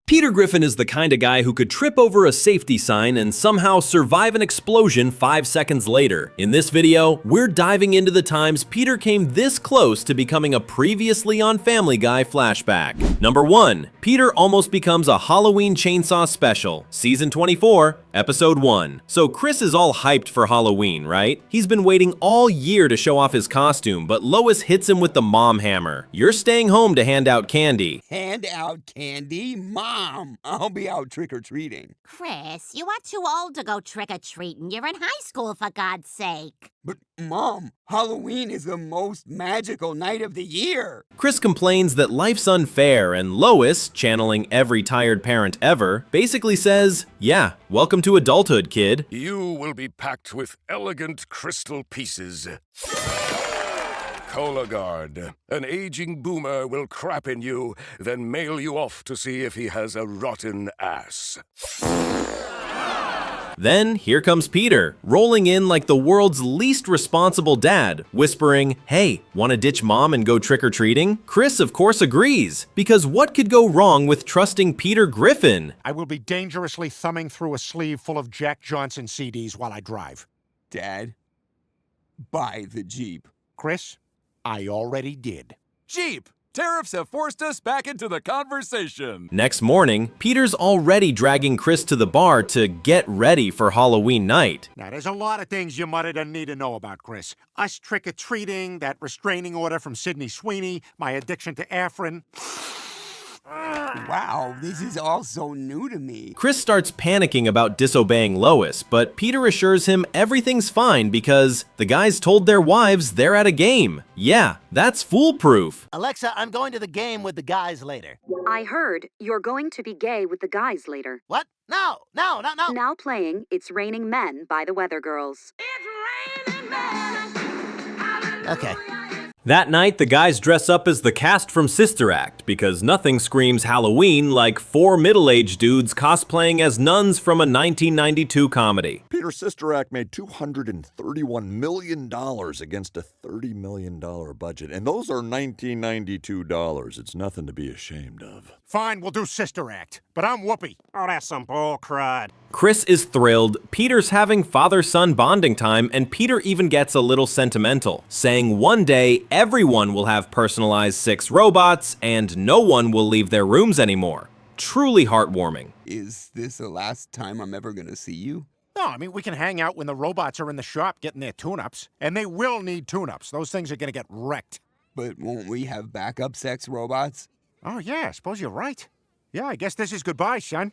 Peter Griffin is the kind of guy who could trip over a safety sign and somehow survive an explosion 5 seconds later. In this video, we're diving into the times Peter came this close to becoming a previously on Family Guy flashback. Number 1. Peter almost becomes a Halloween Chainsaw Special, Season 24, Episode 1. So Chris is all hyped for Halloween, right? He's been waiting all year to show off his costume, but Lois hits him with the mom hammer. You're staying home to hand out candy. Hand out candy? Mom, I'll be out trick-or-treating. Chris, you are too old to go trick-or-treating. You're in high school, for God's sake. But, Mom, Halloween is the most magical night of the year. Chris complains that life's unfair, and Lois, channeling every tired parent ever, basically says, yeah, welcome to adulthood, kid. You will be packed with elegant crystal pieces. Cologuard, an aging boomer will crap in you, then mail you off to see if he has a rotten ass. Then here comes Peter, rolling in like the world's least responsible dad, whispering, hey, wanna ditch mom and go trick-or-treating? Chris of course agrees, because what could go wrong with trusting Peter Griffin? I will be dangerously thumbing through a sleeve full of Jack Johnson CDs while I drive. Dad, buy the Jeep. Chris, I already did. Jeep! Tariffs have forced us back into the conversation. Next morning, Peter's already dragging Chris to the bar to get ready for Halloween night. Now, there's a lot of things your mother doesn't need to know about, Chris. Us trick-or-treating, that restraining order from Sydney Sweeney, my addiction to Afrin. Wow, this is all so new to me. Chris starts panicking about disobeying Lois, but Peter assures him everything's fine because the guys told their wives they're at a game. Yeah, that's foolproof. Alexa, I'm going to the game with the guys later. I heard you're going to be gay with the guys later. What? No. Now playing It's Raining Men by the Weather Girls. Okay. That night, the guys dress up as the cast from Sister Act because nothing screams Halloween like 4 middle-aged dudes cosplaying as nuns from a 1992 comedy. Peter's Sister Act made $231 million against a $30 million budget, and those are $1992. It's nothing to be ashamed of. Fine, we'll do Sister Act, but I'm Whoopi. Oh, that's some bull crud. Chris is thrilled, Peter's having father-son bonding time, and Peter even gets a little sentimental, saying one day everyone will have personalized 6 robots and no one will leave their rooms anymore. Truly heartwarming. Is this the last time I'm ever gonna see you? No, I mean, we can hang out when the robots are in the shop getting their tune-ups. And they will need tune-ups. Those things are gonna get wrecked. But won't we have backup sex robots? Oh, yeah, I suppose you're right. Yeah, I guess this is goodbye, son.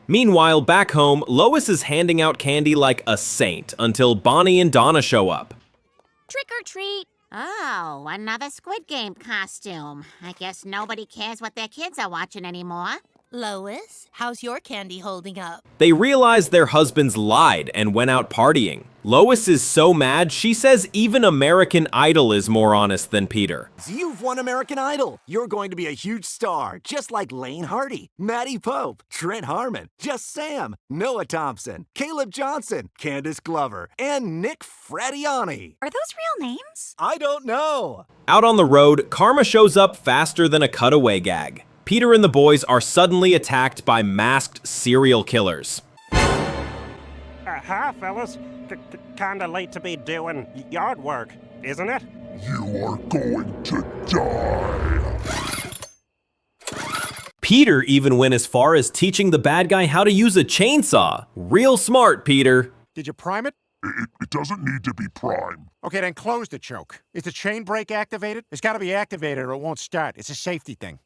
Meanwhile, back home, Lois is handing out candy like a saint until Bonnie and Donna show up. Trick or treat. Oh, another Squid Game costume. I guess nobody cares what their kids are watching anymore. Lois, how's your candy holding up? They realize their husbands lied and went out partying. Lois is so mad, she says even American Idol is more honest than Peter. You've won American Idol. You're going to be a huge star, just like Lane Hardy, Maddie Pope, Trent Harmon, Just Sam, Noah Thompson, Caleb Johnson, Candace Glover, and Nick Fradiani. Are those real names? I don't know. Out on the road, Karma shows up faster than a cutaway gag. Peter and the boys are suddenly attacked by masked serial killers. Hi, fellas. Kinda late to be doing yard work, isn't it? You are going to die. Peter even went as far as teaching the bad guy how to use a chainsaw. Real smart, Peter. Did you prime it? It doesn't need to be primed. Okay, then close the choke. Is the chain brake activated? It's gotta be activated or it won't start. It's a safety thing.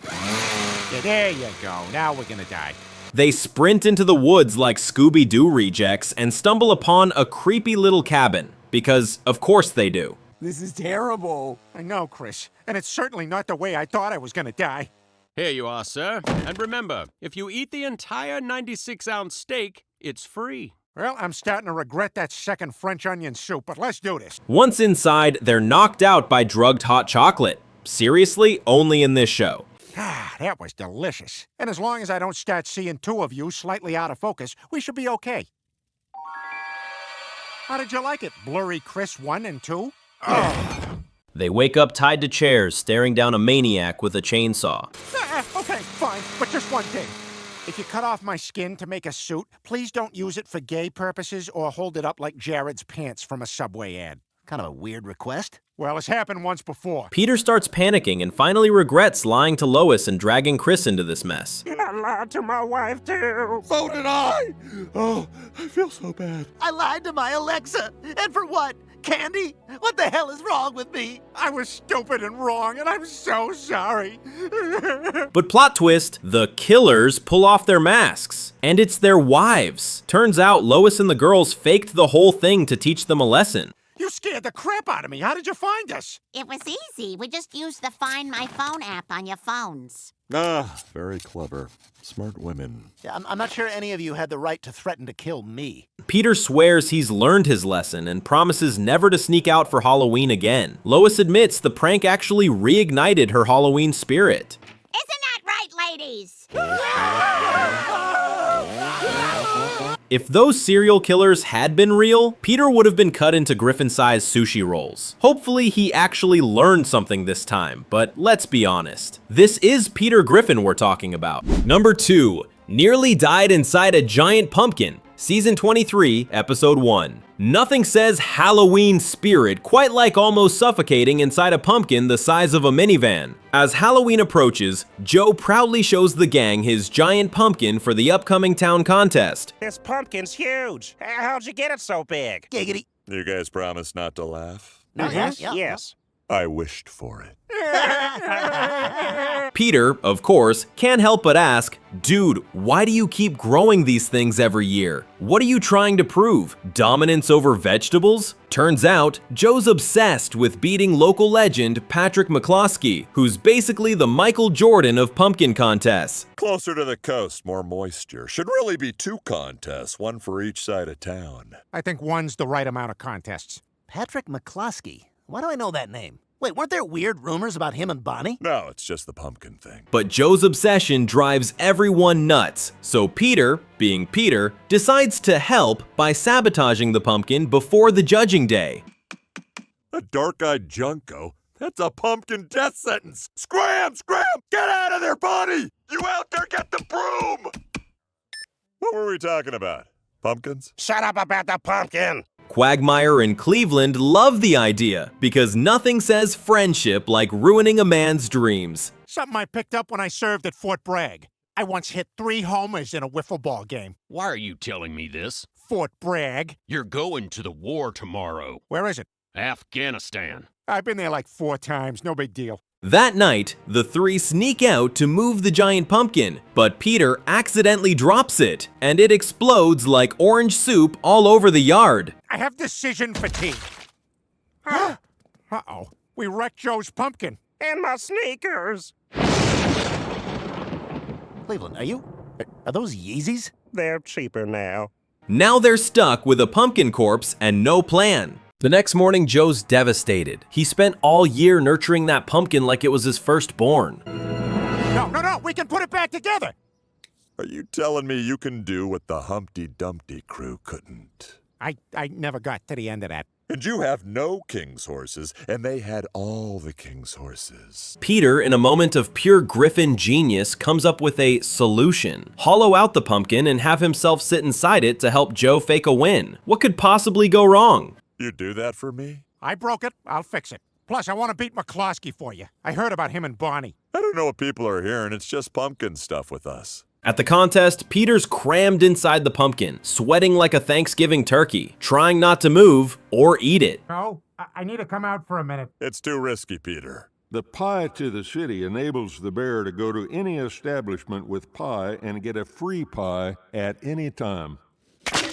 Yeah, there you go. Now we're gonna die. They sprint into the woods like Scooby-Doo rejects and stumble upon a creepy little cabin. Because, of course they do. This is terrible. I know, Chris. And it's certainly not the way I thought I was gonna die. Here you are, sir. And remember, if you eat the entire 96-ounce steak, it's free. Well, I'm starting to regret that second French onion soup, but let's do this. Once inside, they're knocked out by drugged hot chocolate. Seriously, only in this show. Ah, that was delicious. And as long as I don't start seeing 2 of you slightly out of focus, we should be okay. How did you like it, Blurry Chris 1 and 2? They wake up tied to chairs, staring down a maniac with a chainsaw. Okay, fine, but just one thing. If you cut off my skin to make a suit, please don't use it for gay purposes or hold it up like Jared's pants from a Subway ad. Kind of a weird request. Well, it's happened once before. Peter starts panicking and finally regrets lying to Lois and dragging Chris into this mess. I lied to my wife, too. So did I! Oh, I feel so bad. I lied to my Alexa. And for what? Candy? What the hell is wrong with me? I was stupid and wrong, and I'm so sorry. But plot twist, the killers pull off their masks. And it's their wives. Turns out Lois and the girls faked the whole thing to teach them a lesson. You scared the crap out of me. How did you find us? It was easy. We just used the Find My Phone app on your phones. Ah, very clever. Smart women. Yeah, I'm not sure any of you had the right to threaten to kill me. Peter swears he's learned his lesson and promises never to sneak out for Halloween again. Lois admits the prank actually reignited her Halloween spirit. Isn't that right, ladies? If those serial killers had been real, Peter would have been cut into griffin-sized sushi rolls. Hopefully he actually learned something this time, but let's be honest. This is Peter Griffin we're talking about. Number 2. Nearly died inside a giant pumpkin. Season 23, Episode 1. Nothing says Halloween spirit quite like almost suffocating inside a pumpkin the size of a minivan. As Halloween approaches, Joe proudly shows the gang his giant pumpkin for the upcoming town contest. This pumpkin's huge. How'd you get it so big? Giggity. You guys promise not to laugh? No, Yes. I wished for it. Peter, of course, can't help but ask, dude, why do you keep growing these things every year? What are you trying to prove? Dominance over vegetables? Turns out, Joe's obsessed with beating local legend Patrick McCloskey, who's basically the Michael Jordan of pumpkin contests. Closer to the coast, more moisture. Should really be 2 contests, one for each side of town. I think one's the right amount of contests. Patrick McCloskey. Why do I know that name? Wait, weren't there weird rumors about him and Bonnie? No, it's just the pumpkin thing. But Joe's obsession drives everyone nuts, so Peter, being Peter, decides to help by sabotaging the pumpkin before the judging day. A dark-eyed junko? That's a pumpkin death sentence! Scram! Scram! Get out of there, Bonnie! You out there, get the broom! What were we talking about? Pumpkins? Shut up about the pumpkin. Quagmire and Cleveland love the idea because nothing says friendship like ruining a man's dreams. Something I picked up when I served at Fort Bragg. I once hit 3 homers in a wiffle ball game. Why are you telling me this? Fort Bragg. You're going to the war tomorrow. Where is it? Afghanistan. I've been there like 4 times, no big deal. That night, the 3 sneak out to move the giant pumpkin, but Peter accidentally drops it, and it explodes like orange soup all over the yard. I have decision fatigue. Uh-oh. We wrecked Joe's pumpkin. And my sneakers. Cleveland, are those Yeezys? They're cheaper now. Now they're stuck with a pumpkin corpse and no plan. The next morning, Joe's devastated. He spent all year nurturing that pumpkin like it was his firstborn. No, we can put it back together. Are you telling me you can do what the Humpty Dumpty crew couldn't? I never got to the end of that. And you have no king's horses, and they had all the king's horses. Peter, in a moment of pure Griffin genius, comes up with a solution. Hollow out the pumpkin and have himself sit inside it to help Joe fake a win. What could possibly go wrong? You do that for me? I broke it, I'll fix it. Plus, I want to beat McCloskey for you. I heard about him and Bonnie. I don't know what people are hearing, it's just pumpkin stuff with us. At the contest, Peter's crammed inside the pumpkin, sweating like a Thanksgiving turkey, trying not to move or eat it. No, I need to come out for a minute. It's too risky, Peter. The Pie to the City enables the bear to go to any establishment with pie and get a free pie at any time.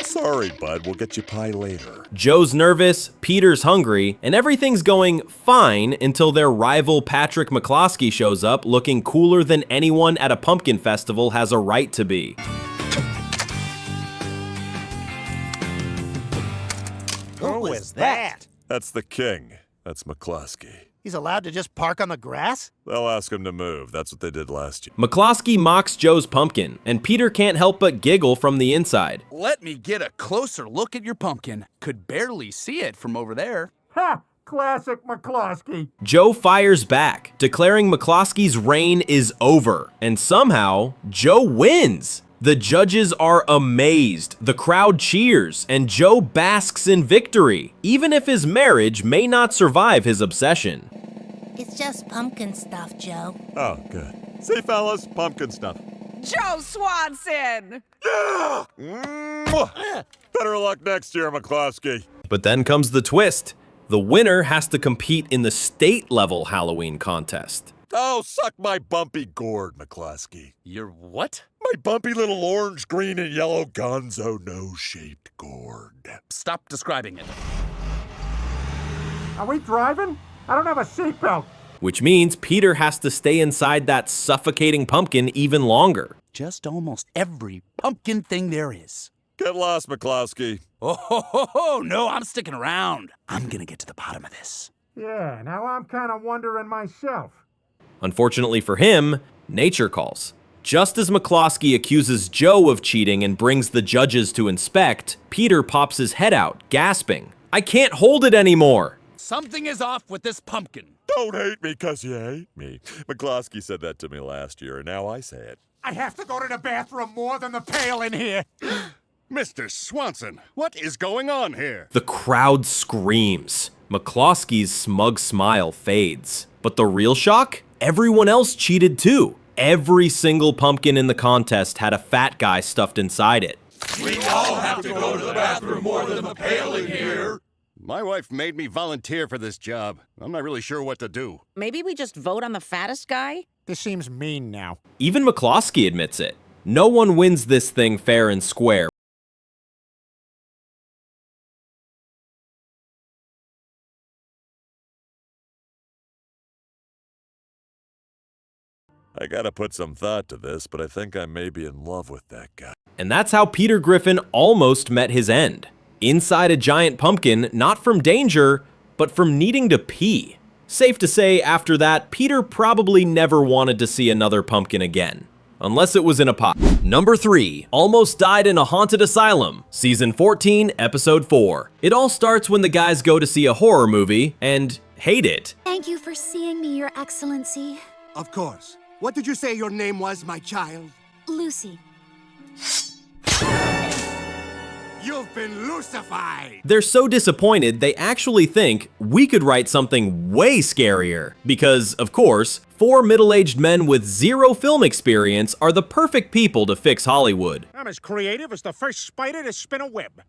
Sorry, bud, we'll get you pie later. Joe's nervous, Peter's hungry, and everything's going fine until their rival Patrick McCloskey shows up looking cooler than anyone at a pumpkin festival has a right to be. Who is that? That's the king. That's McCloskey. He's allowed to just park on the grass? They'll ask him to move. That's what they did last year. McCloskey mocks Joe's pumpkin, and Peter can't help but giggle from the inside. Let me get a closer look at your pumpkin. Could barely see it from over there. Ha! Classic McCloskey. Joe fires back, declaring McCloskey's reign is over, and somehow, Joe wins. The judges are amazed, the crowd cheers, and Joe basks in victory, even if his marriage may not survive his obsession. It's just pumpkin stuff, Joe. Oh, good. See, fellas, pumpkin stuff. Joe Swanson! Yeah! Mwah! Better luck next year, McCloskey. But then comes the twist. The winner has to compete in the state-level Halloween contest. Oh, suck my bumpy gourd, McCloskey. Your what? My bumpy little orange, green, and yellow gonzo nose-shaped gourd. Stop describing it. Are we driving? I don't have a seatbelt. Which means Peter has to stay inside that suffocating pumpkin even longer. Just almost every pumpkin thing there is. Get lost, McCloskey. Oh, no, I'm sticking around. I'm gonna get to the bottom of this. Yeah, now I'm kind of wondering myself. Unfortunately for him, nature calls. Just as McCloskey accuses Joe of cheating and brings the judges to inspect, Peter pops his head out, gasping, "I can't hold it anymore!" Something is off with this pumpkin. Don't hate me because you hate me. McCloskey said that to me last year, and now I say it. I have to go to the bathroom more than the pail in here. Mr. Swanson, what is going on here? The crowd screams. McCloskey's smug smile fades. But the real shock? Everyone else cheated too. Every single pumpkin in the contest had a fat guy stuffed inside it. We all have to go to the bathroom more than the pail in here. My wife made me volunteer for this job. I'm not really sure what to do. Maybe we just vote on the fattest guy? This seems mean now. Even McCloskey admits it. No one wins this thing fair and square. I gotta put some thought to this, but I think I may be in love with that guy. And that's how Peter Griffin almost met his end. Inside a giant pumpkin, not from danger, but from needing to pee. Safe to say, after that, Peter probably never wanted to see another pumpkin again. Unless it was in a pot. Number 3, Almost Died in a Haunted Asylum, Season 14, Episode 4. It all starts when the guys go to see a horror movie and hate it. Thank you for seeing me, Your Excellency. Of course. What did you say your name was, my child? Lucy. You've been Lucified! They're so disappointed they actually think we could write something way scarier. Because, of course, 4 middle-aged men with 0 film experience are the perfect people to fix Hollywood. I'm as creative as the first spider to spin a web.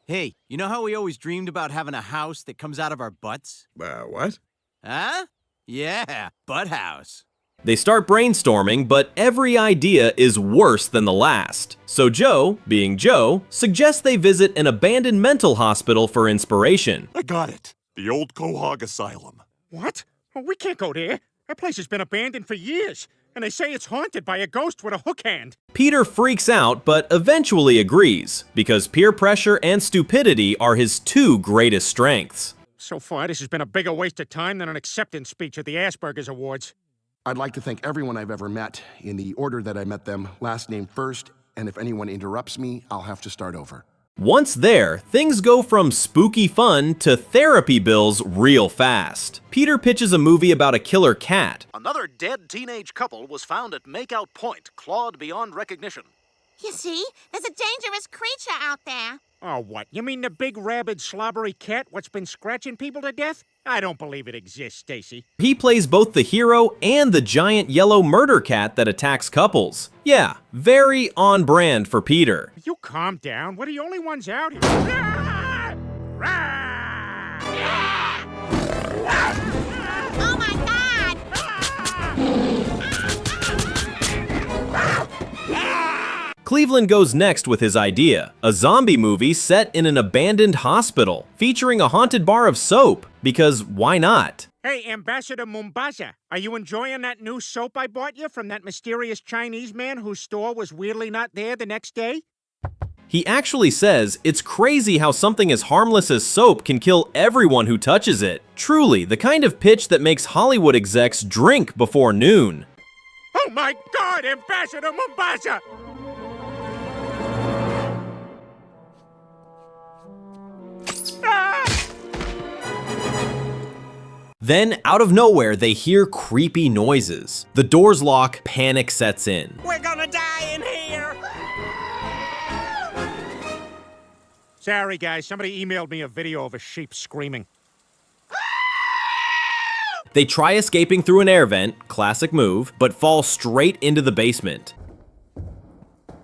Hey, you know how we always dreamed about having a house that comes out of our butts? What? Huh? Yeah, butt house. They start brainstorming, but every idea is worse than the last. So Joe, being Joe, suggests they visit an abandoned mental hospital for inspiration. I got it. The old Quahog Asylum. What? Oh, we can't go there. That place has been abandoned for years, and they say it's haunted by a ghost with a hook hand. Peter freaks out, but eventually agrees, because peer pressure and stupidity are his 2 greatest strengths. So far, this has been a bigger waste of time than an acceptance speech at the Asperger's Awards. I'd like to thank everyone I've ever met in the order that I met them, last name first, and if anyone interrupts me, I'll have to start over. Once there, things go from spooky fun to therapy bills real fast. Peter pitches a movie about a killer cat. Another dead teenage couple was found at Makeout Point, clawed beyond recognition. You see, there's a dangerous creature out there. Oh, what? You mean the big, rabid, slobbery cat what's been scratching people to death? I don't believe it exists, Stacy. He plays both the hero and the giant yellow murder cat that attacks couples. Yeah, very on brand for Peter. You calm down. We're the only ones out here. Oh my God! Cleveland goes next with his idea, a zombie movie set in an abandoned hospital, featuring a haunted bar of soap, because why not? Hey, Ambassador Mombasa, are you enjoying that new soap I bought you from that mysterious Chinese man whose store was weirdly not there the next day? He actually says it's crazy how something as harmless as soap can kill everyone who touches it. Truly, the kind of pitch that makes Hollywood execs drink before noon. Oh my God, Ambassador Mombasa! Then, out of nowhere, they hear creepy noises. The doors lock, panic sets in. We're gonna die in here! Sorry, guys. Somebody emailed me a video of a sheep screaming. They try escaping through an air vent, classic move, but fall straight into the basement.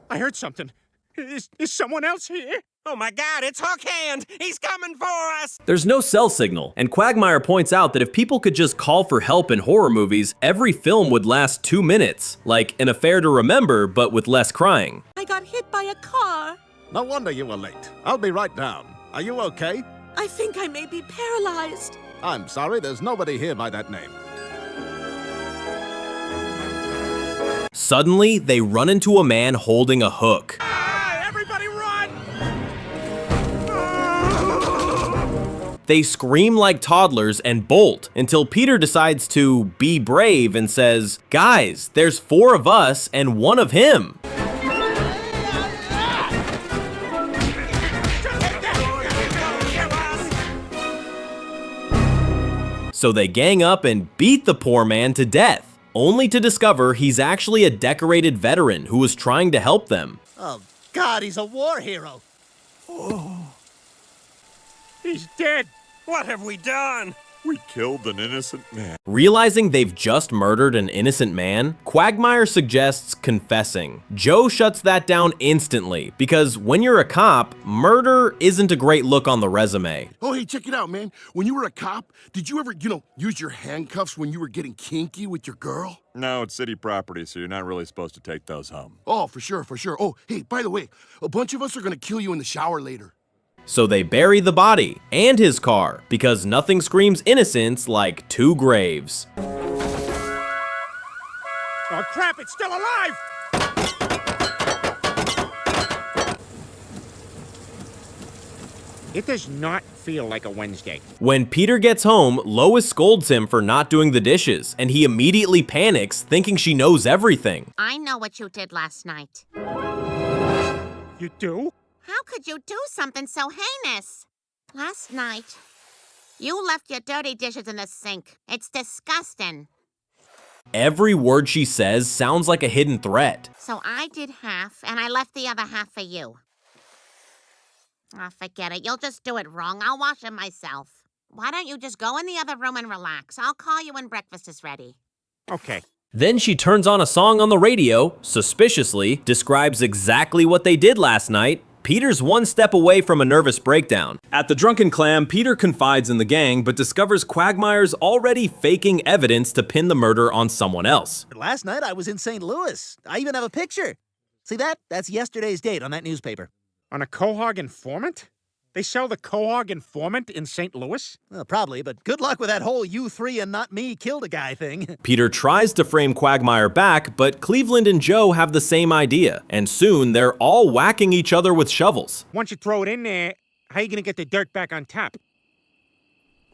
I heard something. Is someone else here? Oh my God, it's Hook Hand! He's coming for us! There's no cell signal, and Quagmire points out that if people could just call for help in horror movies, every film would last 2 minutes, like An Affair to Remember, but with less crying. I got hit by a car. No wonder you were late. I'll be right down. Are you okay? I think I may be paralyzed. I'm sorry, there's nobody here by that name. Suddenly, they run into a man holding a hook. Everybody run! They scream like toddlers and bolt until Peter decides to be brave and says, "Guys, there's 4 of us and 1 of him." So they gang up and beat the poor man to death, only to discover he's actually a decorated veteran who was trying to help them. Oh, God, he's a war hero. Oh. He's dead. What have we done? We killed an innocent man. Realizing they've just murdered an innocent man, Quagmire suggests confessing. Joe shuts that down instantly, because when you're a cop, murder isn't a great look on the resume. Oh, hey, check it out, man. When you were a cop, did you ever, use your handcuffs when you were getting kinky with your girl? No, it's city property, so you're not really supposed to take those home. Oh, for sure, for sure. Oh, hey, by the way, a bunch of us are gonna kill you in the shower later. So they bury the body and his car, because nothing screams innocence like 2 graves. Oh crap, it's still alive! It does not feel like a Wednesday. When Peter gets home, Lois scolds him for not doing the dishes, and he immediately panics, thinking she knows everything. I know what you did last night. You do? How could you do something so heinous? Last night, you left your dirty dishes in the sink. It's disgusting. Every word she says sounds like a hidden threat. So I did half, and I left the other half for you. Oh, forget it. You'll just do it wrong. I'll wash it myself. Why don't you just go in the other room and relax? I'll call you when breakfast is ready. Okay. Then she turns on a song on the radio, suspiciously, describes exactly what they did last night. Peter's 1 step away from a nervous breakdown. At the Drunken Clam, Peter confides in the gang, but discovers Quagmire's already faking evidence to pin the murder on someone else. Last night I was in St. Louis. I even have a picture. See that? That's yesterday's date on that newspaper. On a Quahog informant? They sell the Quahog informant in St. Louis? Well, probably, but good luck with that whole you 3 and not me killed a guy thing. Peter tries to frame Quagmire back, but Cleveland and Joe have the same idea, and soon they're all whacking each other with shovels. Once you throw it in there, how are you gonna get the dirt back on top?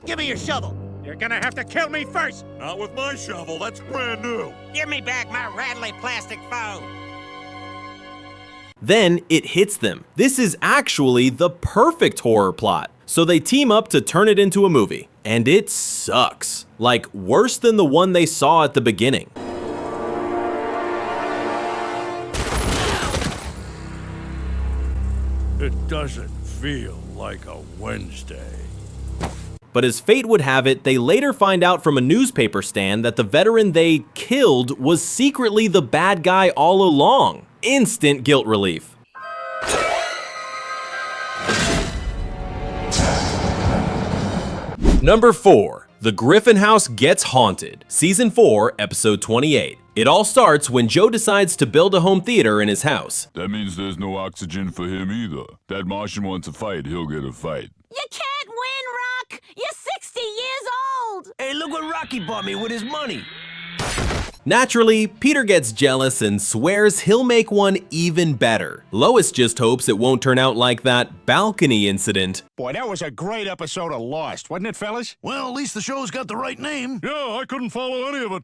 Give me your shovel. You're gonna have to kill me first. Not with my shovel, that's brand new. Give me back my rattly plastic phone. Then it hits them. This is actually the perfect horror plot. So they team up to turn it into a movie. And it sucks. Like, worse than the one they saw at the beginning. It doesn't feel like a Wednesday. But as fate would have it, they later find out from a newspaper stand that the veteran they killed was secretly the bad guy all along. Instant guilt relief. Number 4. The Griffin House Gets Haunted, Season 4, Episode 28. It all starts when Joe decides to build a home theater in his house. That means there's no oxygen for him either. That Martian wants a fight, he'll get a fight. You can't win, Rock! You're 60 years old! Hey, look what Rocky bought me with his money. Naturally, Peter gets jealous and swears he'll make one even better. Lois just hopes it won't turn out like that balcony incident. Boy, that was a great episode of Lost, wasn't it, fellas? Well, at least the show's got the right name. Yeah, I couldn't follow any of it.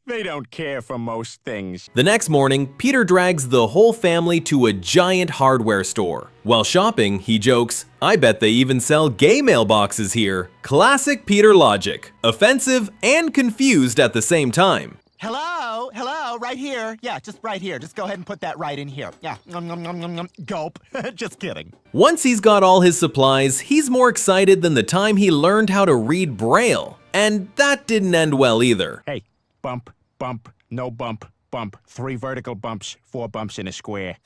They don't care for most things. The next morning, Peter drags the whole family to a giant hardware store. While shopping, he jokes, "I bet they even sell gay mailboxes here." Classic Peter logic. Offensive and confused at the same time. Hello? Hello? Right here? Yeah, just right here. Just go ahead and put that right in here. Yeah. Gulp. Just kidding. Once he's got all his supplies, he's more excited than the time he learned how to read Braille. And that didn't end well either. Hey, bump, bump, no bump, bump. 3 vertical bumps, 4 bumps in a square.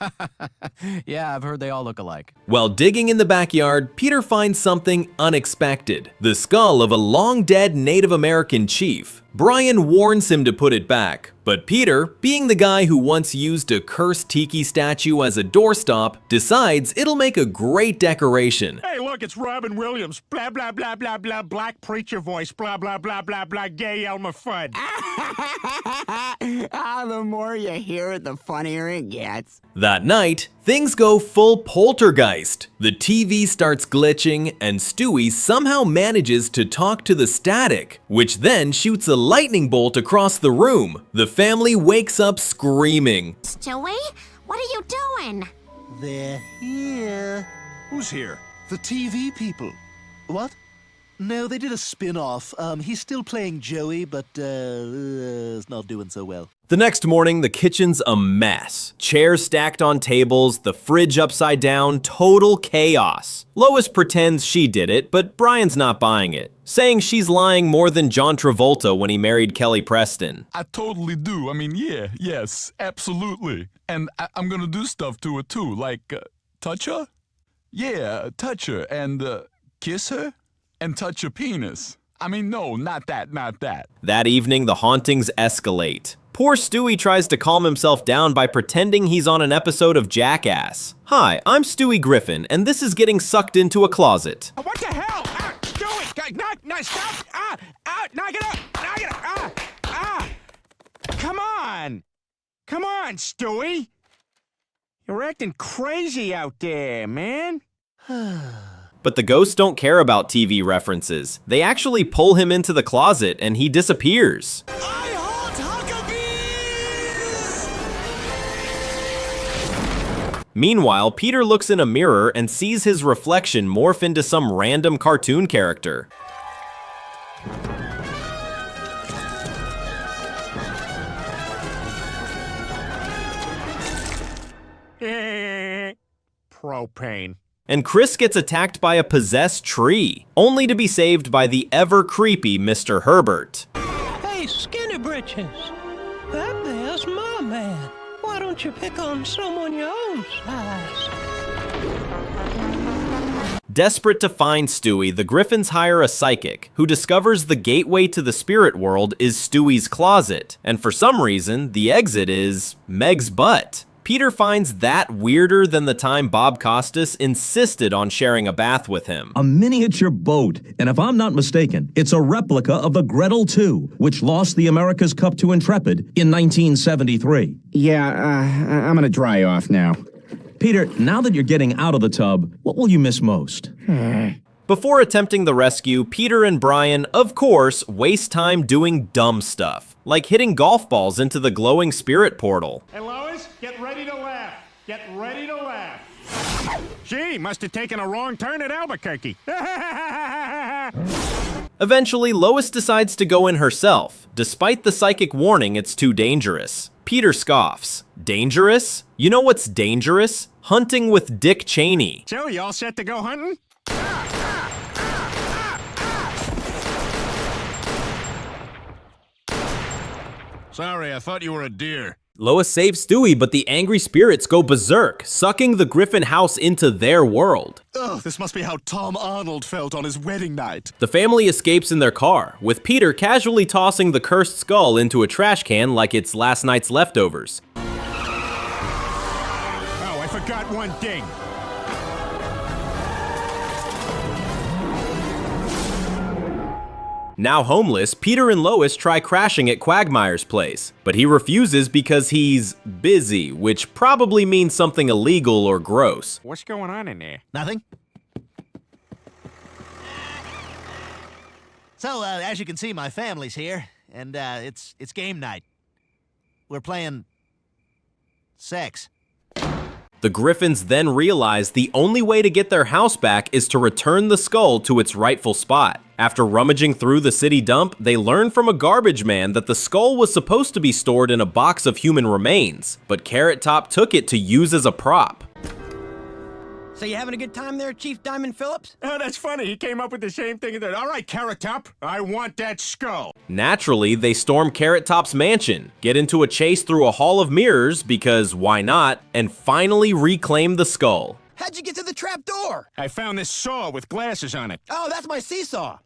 Yeah, I've heard they all look alike. While digging in the backyard, Peter finds something unexpected. The skull of a long-dead Native American chief. Brian warns him to put it back, but Peter, being the guy who once used a cursed tiki statue as a doorstop, decides it'll make a great decoration. Hey, look, it's Robin Williams. Blah, blah, blah, blah, blah, black preacher voice. Blah, blah, blah, blah, blah, gay Elmer Fudd. The more you hear it, the funnier it gets. That night, things go full poltergeist. The TV starts glitching, and Stewie somehow manages to talk to the static, which then shoots a lightning bolt across the room. The family wakes up screaming. Stewie, what are you doing? They're here. Who's here? The TV people. What? No, they did a spin-off. He's still playing Joey, but is not doing so well. The next morning, the kitchen's a mess. Chairs stacked on tables, the fridge upside down, total chaos. Lois pretends she did it, but Brian's not buying it, saying she's lying more than John Travolta when he married Kelly Preston. I totally do. I mean, yes, absolutely. And I'm gonna do stuff to her too, like touch her? Yeah, touch her and kiss her and touch her penis. I mean, no, not that. That evening, the hauntings escalate. Poor Stewie tries to calm himself down by pretending he's on an episode of Jackass. Hi, I'm Stewie Griffin, and this is getting sucked into a closet. What the hell? Stewie! No, stop! Knock it up! Come on! Come on, Stewie! You're acting crazy out there, man. But the ghosts don't care about TV references. They actually pull him into the closet and he disappears. Meanwhile, Peter looks in a mirror and sees his reflection morph into some random cartoon character. Propane. And Chris gets attacked by a possessed tree, only to be saved by the ever-creepy Mr. Herbert. Hey, Skinny Britches, that there's my man. Why don't you pick on someone your own size? Desperate to find Stewie, the Griffins hire a psychic, who discovers the gateway to the spirit world is Stewie's closet, and for some reason, the exit is Meg's butt. Peter finds that weirder than the time Bob Costas insisted on sharing a bath with him. A miniature boat, and if I'm not mistaken, it's a replica of the Gretel II, which lost the America's Cup to Intrepid in 1973. Yeah, I'm gonna dry off now. Peter, now that you're getting out of the tub, what will you miss most? Before attempting the rescue, Peter and Brian, of course, waste time doing dumb stuff, like hitting golf balls into the glowing spirit portal. Hey, Lois, get ready to laugh. Get ready to laugh. Gee, must have taken a wrong turn at Albuquerque. Eventually, Lois decides to go in herself, despite the psychic warning it's too dangerous. Peter scoffs. Dangerous? You know what's dangerous? Hunting with Dick Cheney. So, you all set to go hunting? Sorry, I thought you were a deer. Lois saves Stewie, but the angry spirits go berserk, sucking the Griffin house into their world. Oh, this must be how Tom Arnold felt on his wedding night. The family escapes in their car, with Peter casually tossing the cursed skull into a trash can like it's last night's leftovers. Oh, I forgot one thing. Now homeless, Peter and Lois try crashing at Quagmire's place, but he refuses because he's busy, which probably means something illegal or gross. What's going on in there? Nothing. So, as you can see, my family's here. and it's game night. We're playing sex. The Griffins then realize the only way to get their house back is to return the skull to its rightful spot. After rummaging through the city dump, they learn from a garbage man that the skull was supposed to be stored in a box of human remains, but Carrot Top took it to use as a prop. So you having a good time there, Chief Diamond Phillips? Oh, that's funny. He came up with the same thing. All right, Carrot Top, I want that skull. Naturally, they storm Carrot Top's mansion, get into a chase through a hall of mirrors, because why not, and finally reclaim the skull. How'd you get to the trap door? I found this saw with glasses on it. Oh, that's my seesaw.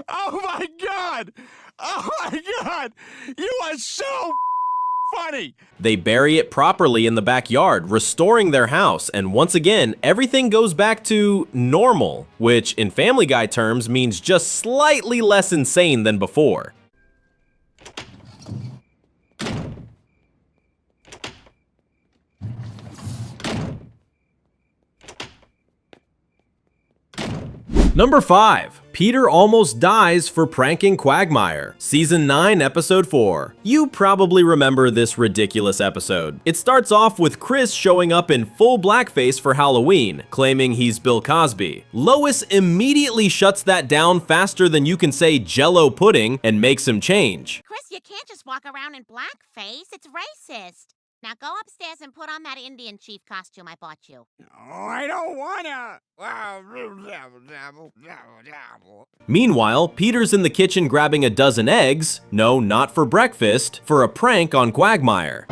Oh my God! Oh my God! You are so funny! They bury it properly in the backyard, restoring their house, and once again, everything goes back to normal, which in Family Guy terms means just slightly less insane than before. Number 5. Peter almost dies for pranking Quagmire. Season 9, Episode 4. You probably remember this ridiculous episode. It starts off with Chris showing up in full blackface for Halloween, claiming he's Bill Cosby. Lois immediately shuts that down faster than you can say Jell-O pudding and makes him change. Chris, you can't just walk around in blackface. It's racist. Now go upstairs and put on that Indian chief costume I bought you. Oh, I don't wanna. Meanwhile, Peter's in the kitchen grabbing a dozen eggs, no, not for breakfast, for a prank on Quagmire.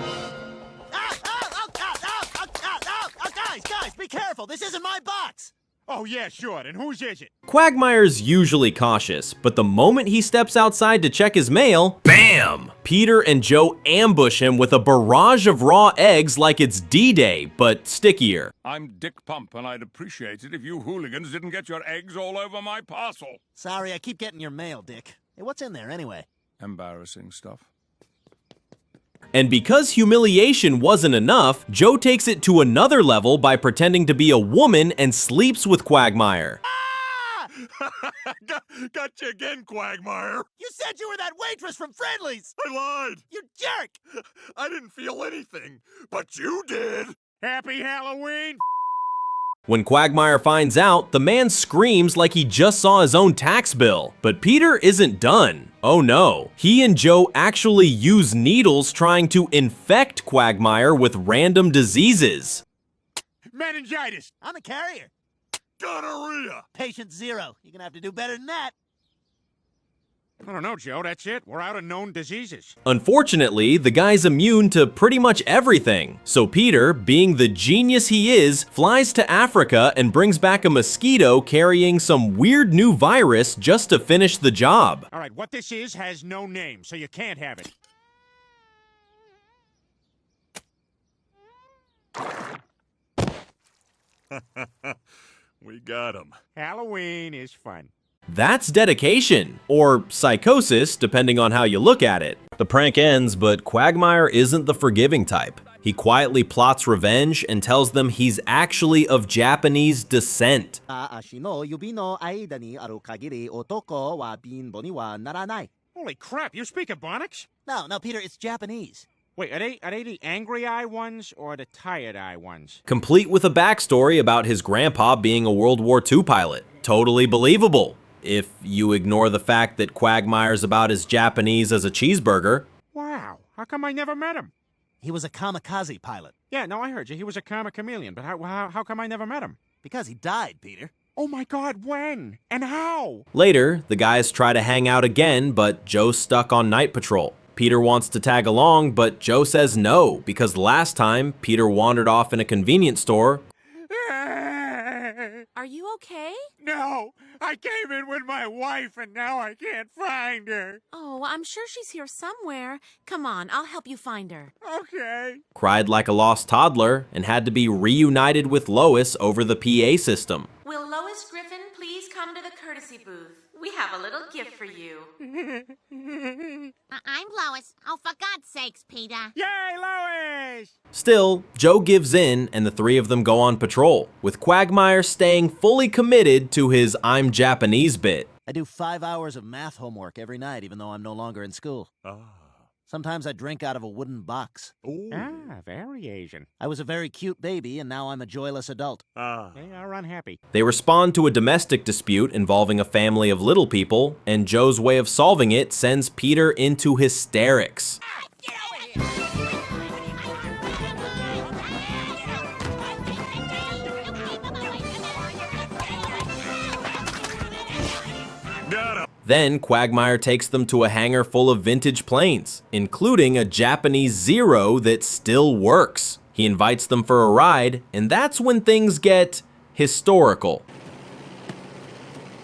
Guys, be careful. This isn't my box. Oh, yeah, sure. And whose is it? Quagmire's usually cautious, but the moment he steps outside to check his mail, BAM! Peter and Joe ambush him with a barrage of raw eggs like it's D-Day, but stickier. I'm Dick Pump, and I'd appreciate it if you hooligans didn't get your eggs all over my parcel. Sorry, I keep getting your mail, Dick. Hey, what's in there anyway? Embarrassing stuff. And because humiliation wasn't enough, Joe takes it to another level by pretending to be a woman and sleeps with Quagmire. Got you again, Quagmire. You said you were that waitress from Friendly's. I lied. You jerk. I didn't feel anything, but you did. Happy Halloween. When Quagmire finds out, the man screams like he just saw his own tax bill. But Peter isn't done. Oh no. He and Joe actually use needles trying to infect Quagmire with random diseases. Meningitis. I'm a carrier. Gonorrhea. Patient 0. You're gonna have to do better than that. I don't know, Joe. That's it. We're out of known diseases. Unfortunately, the guy's immune to pretty much everything. So Peter, being the genius he is, flies to Africa and brings back a mosquito carrying some weird new virus just to finish the job. All right, what this is has no name, so you can't have it. We got him. Halloween is fun. That's dedication, or psychosis, depending on how you look at it. The prank ends, but Quagmire isn't the forgiving type. He quietly plots revenge and tells them he's actually of Japanese descent. Holy crap, you speak Ebonics? No, Peter, it's Japanese. Wait, are they the angry eye ones or the tired eye ones? Complete with a backstory about his grandpa being a World War II pilot. Totally believable, if you ignore the fact that Quagmire's about as Japanese as a cheeseburger. Wow, how come I never met him? He was a kamikaze pilot. Yeah, no, I heard you. He was a karma chameleon, but how come I never met him? Because he died, Peter. Oh my God, when? And how? Later, the guys try to hang out again, but Joe's stuck on night patrol. Peter wants to tag along, but Joe says no, because last time, Peter wandered off in a convenience store. Are you okay? No, I came in with my wife and now I can't find her. Oh, I'm sure she's here somewhere. Come on, I'll help you find her. Okay. Cried like a lost toddler and had to be reunited with Lois over the PA system. Will Lois Griffin please come to the courtesy booth? We have a little gift for you. I'm Lois. Oh, for God's sakes, Peter. Yay, Lois! Still, Joe gives in and the three of them go on patrol, with Quagmire staying fully committed to his I'm Japanese bit. I do 5 hours of math homework every night, even though I'm no longer in school. Sometimes I drink out of a wooden box. Very Asian. I was a very cute baby, and now I'm a joyless adult. They are unhappy. They respond to a domestic dispute involving a family of little people, and Joe's way of solving it sends Peter into hysterics. Then Quagmire takes them to a hangar full of vintage planes, including a Japanese Zero that still works. He invites them for a ride, and that's when things get historical.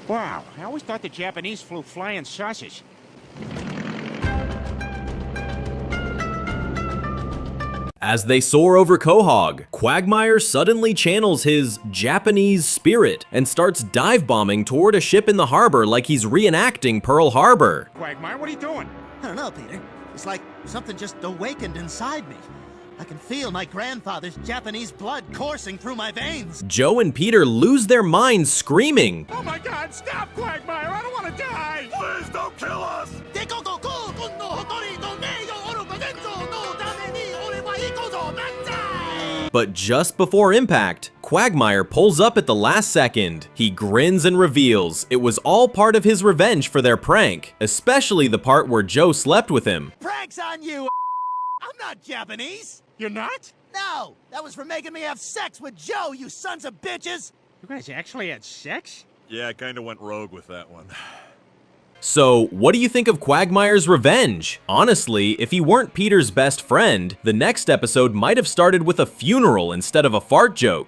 Wow, I always thought the Japanese flew flying saucers. As they soar over Quahog, Quagmire suddenly channels his Japanese spirit and starts dive bombing toward a ship in the harbor like he's reenacting Pearl Harbor. Quagmire, what are you doing? I don't know, Peter. It's like something just awakened inside me. I can feel my grandfather's Japanese blood coursing through my veins. Joe and Peter lose their minds screaming. Oh my God, stop, Quagmire! I don't want to die! Please don't kill us! But just before impact, Quagmire pulls up at the last second. He grins and reveals it was all part of his revenge for their prank, especially the part where Joe slept with him. Prank's on you! I'm not Japanese! You're not? No! That was for making me have sex with Joe, you sons of bitches! You guys actually had sex? Yeah, I kinda went rogue with that one. So, what do you think of Quagmire's revenge? Honestly, if he weren't Peter's best friend, the next episode might have started with a funeral instead of a fart joke.